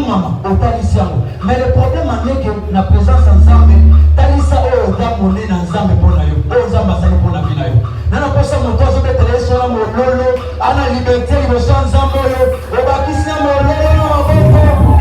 maman, au talisiamo. Mais le problème est que la présence ensemble, talisa o damone na nzambe pona yo. O nzamba sali pona bina yo. Nana posa moto zo betele so na mololo, ana liberté yo so nzambe yo. O bakisi na mololo na maboko.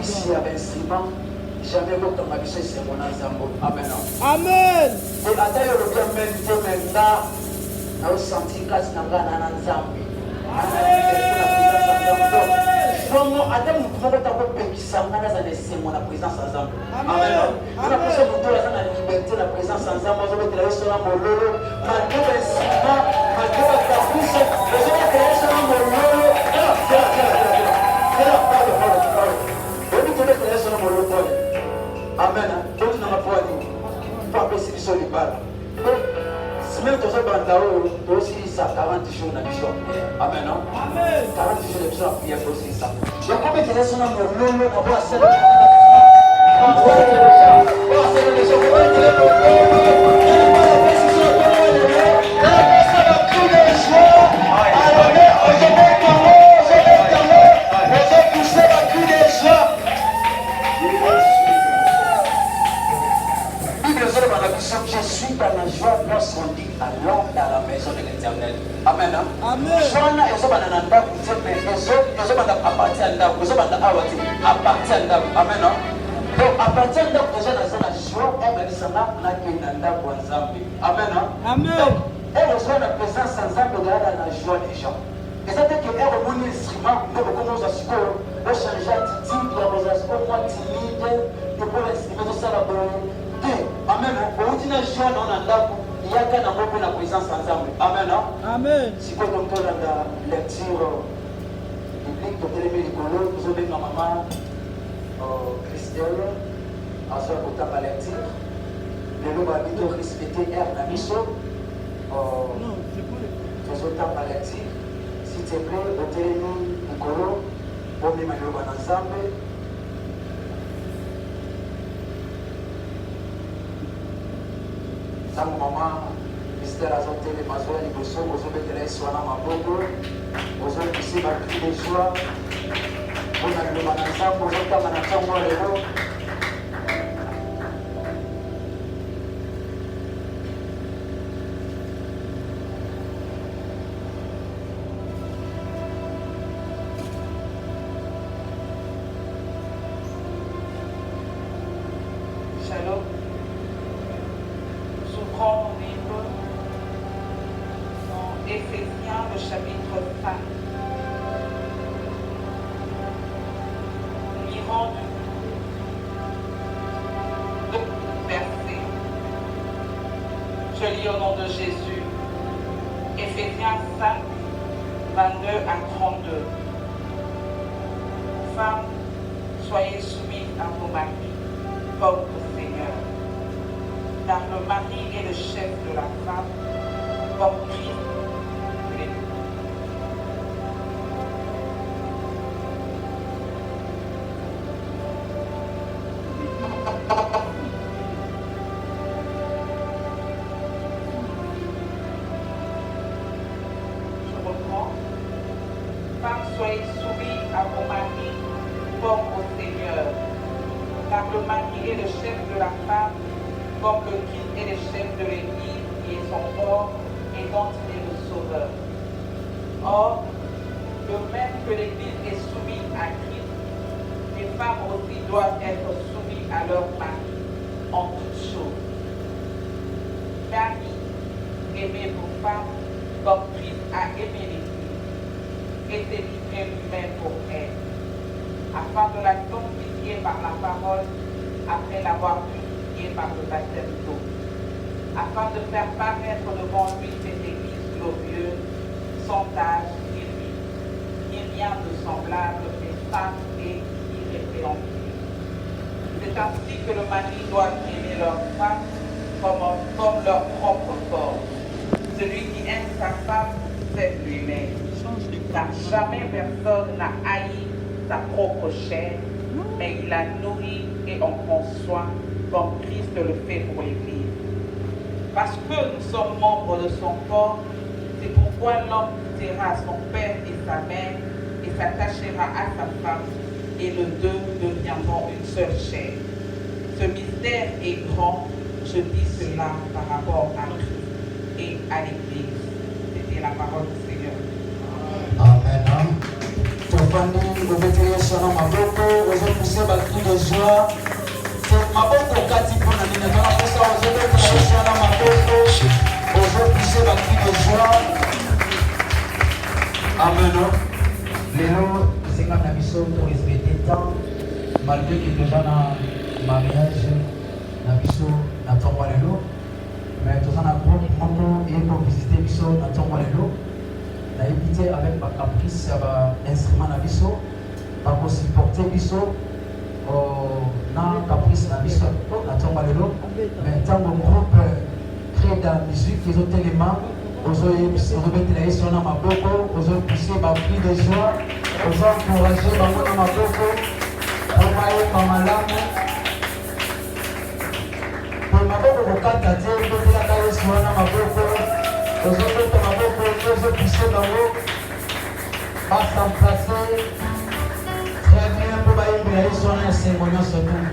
ici avec instrument. Jamais l'autre m'a dit c'est mon ensemble. Amen. Amen. Et à taille le bien même maintenant, on a senti grâce à l'ensemble. Vraiment, à tel moment, tu as pu c'est mon présence ensemble. Amen. On a besoin de toi, la liberté, la présence ensemble. On va te laisser sur mon lolo. Malgré l'instrument, malgré la capuche, on va te laisser sur mon lolo. Amen. Donc, nous n'avons pas dit. Pas possible sur les balles. Si même tu as aussi ça 40 jours dans le jour. Amen. 40 jours de besoin de prière aussi ça. Je comprends que les gens ont le nom pour voir celle je suis dans la joie lorsqu'on dit allons dans la maison de l'Éternel. Amen. Amen. Joana et Zobananda, vous êtes mais Zobanda appartient à Ndab, Zobanda Awati appartient à Ndab. Amen. Donc appartient à Ndab déjà dans la joie, on va dire ça là, on a qu'il y a Ndab ou Nzambi. Amen. Amen. Elle reçoit la présence ensemble dans la joie des gens. Et ça fait qu'elle est mon instrument, donc on commence à se faire, on change d'attitude, la relation moins timide, et pour l'instrument de ça la bonne. Amen. Au dit la joie dans la table, il y a qu'un amour pour la présence ensemble. Amen. Amen. Si vous avez la lecture biblique de Télémé Nicolo, vous avez ma maman Christelle, à ce côté de la lecture. Le loup a dit de respecter R. Namiso. Non, c'est pas le temps de la lecture. S'il te plaît, au Télémé Nicolo, vous avez ma loup ensemble. Sa maman, Mr. Azote, les mazois, les bossons, vous avez des soins à ma bobo, vous avez ici ma cri de joie, vous avez le mananza, vous avez le mananza, moi les mots. Shalom. Prends mon livre dans Éphésiens, le chapitre 5. Nous lirons deux versets. Je lis au nom de Jésus. Éphésiens 5, 22 à 32. Femmes, soyez soumises à vos maris, comme au Seigneur. Car le mari est le chef de la femme, comme Christ de l'Église. Je reprends. Femmes, soyez soumis à vos maris, comme au Seigneur. Car le mari est le chef de la femme, comme le Christ est le chef de l'Église qui est son corps et dont il est le sauveur. Or, de même que l'Église est soumise à Christ, les femmes aussi doivent être soumises à leur mari en toutes choses. Marie, aimez vos femmes comme Christ a aimé l'Église et s'est livré lui-même pour elle, afin de la sanctifier par la parole après l'avoir purifiée par le baptême d'eau, afin de faire paraître devant lui cette Église glorieuse, sans tache ni rien de semblable, mais sainte et irrépréhensible. C'est ainsi que le mari doit aimer leur femme comme leur propre corps. Celui qui aime sa femme s'aime lui-même, car jamais personne n'a haï sa propre chair, mais il la nourrit et en prend soin, comme Christ le fait pour l'Église. Parce que nous sommes membres de son corps, c'est pourquoi l'homme quittera son père et sa mère et s'attachera à sa femme, et les deux deviendront une seule chair. Ce mystère est grand, je dis cela par rapport à Christ et à l'Église. C'était la parole du Seigneur. Amen. Evandi, Obétélé, Sona, Maboko, Ozo Poussé, Balki de joie. C'est Maboko, Kati, pour la ligne. Dans la pousse, Ozo Obétélé, Sona, Maboko, Ozo Poussé, Balki de joie. Amen. Lélo, c'est comme la mission pour respecter tant, malgré que déjà dans le mariage, la mission n'a pas de l'eau. Mais tout ça, on a beaucoup pour visiter la mission n'a pas de l'eau. On a évité avec ma caprice, l'instrument de la mission, pour supporter la mission, dans caprice de la mission, n'a pas de l'eau. Mais tant que le groupe crée de la musique, ils ont tellement. Aux obétés sur la maboko, aux pousser par prix de joie, aux encourager par mon maboko, pour mailler par ma lame. Pour maboko, au cas de Dieu, pour la caille sur la maboko, aux obétés maboko, aux pousser par vous, pas s'emplacer. Très bien, pour mailler sur la cérémonie surtout.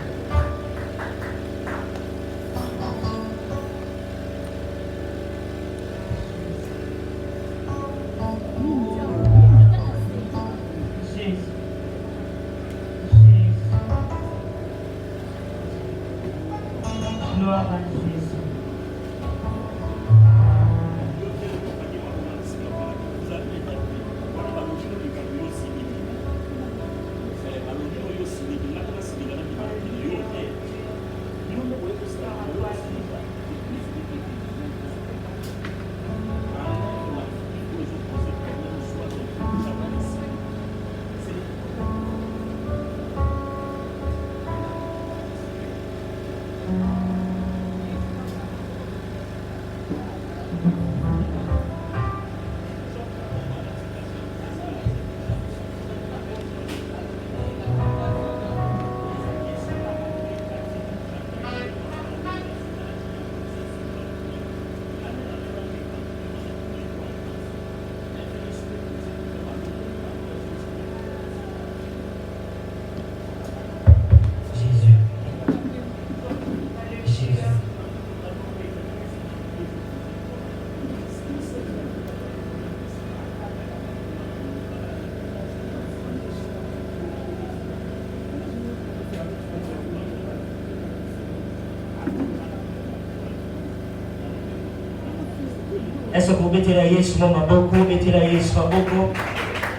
Est-ce que vous mettez la Yesu Maboko, mettez la Yesu Maboko?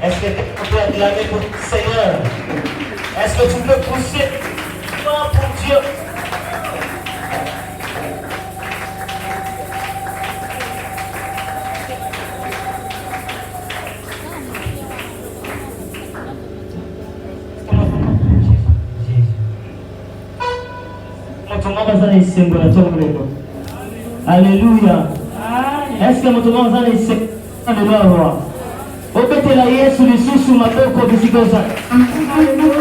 Est-ce que tu peux acclamer pour le Seigneur? Est-ce que tu peux pousser pour Dieu? Alléluia. Est-ce que mon tour va laisser le roi? Au bête la Yesu le sous ma boko de Sigosa. Alléluia.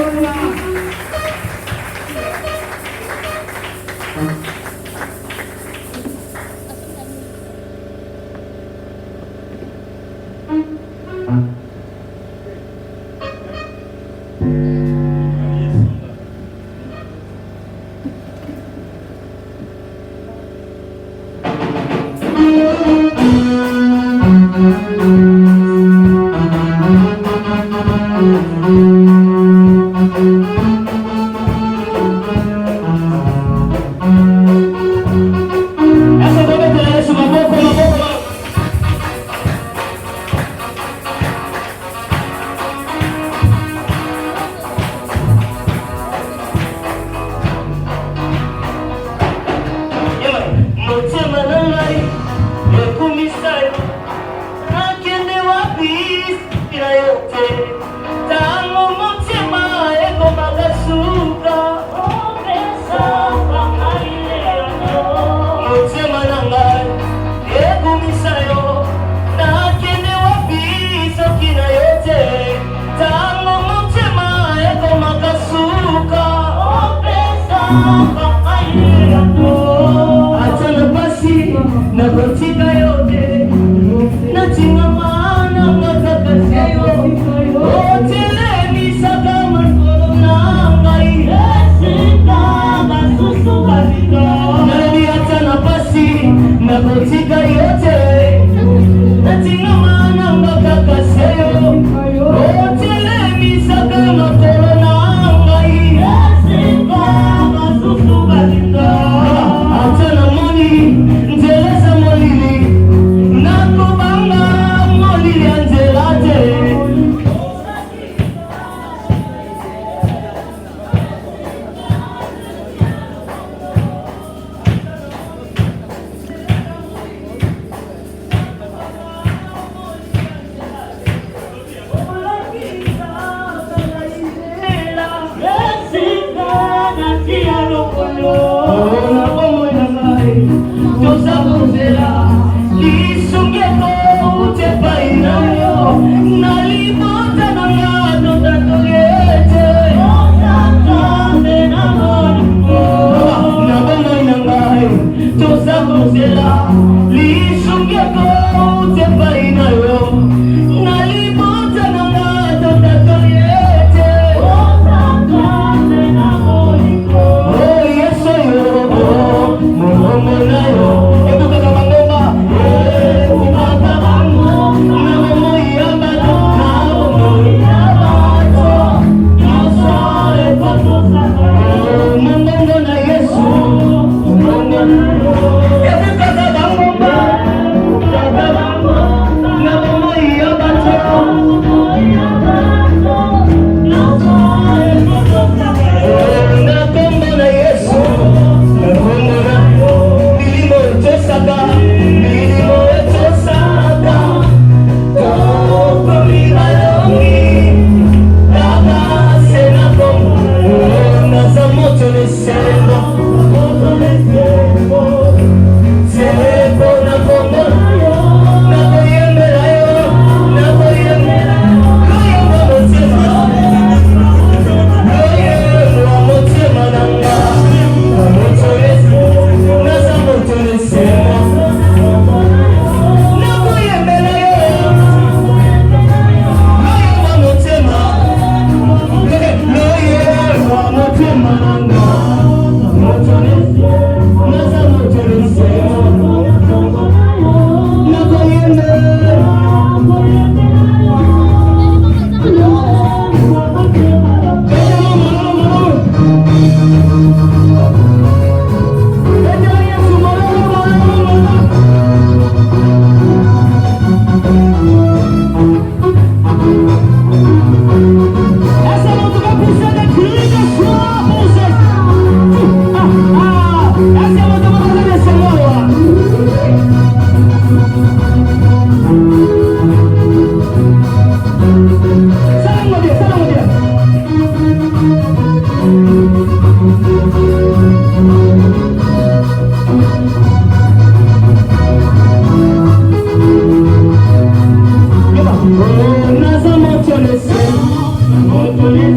sur les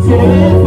cieux,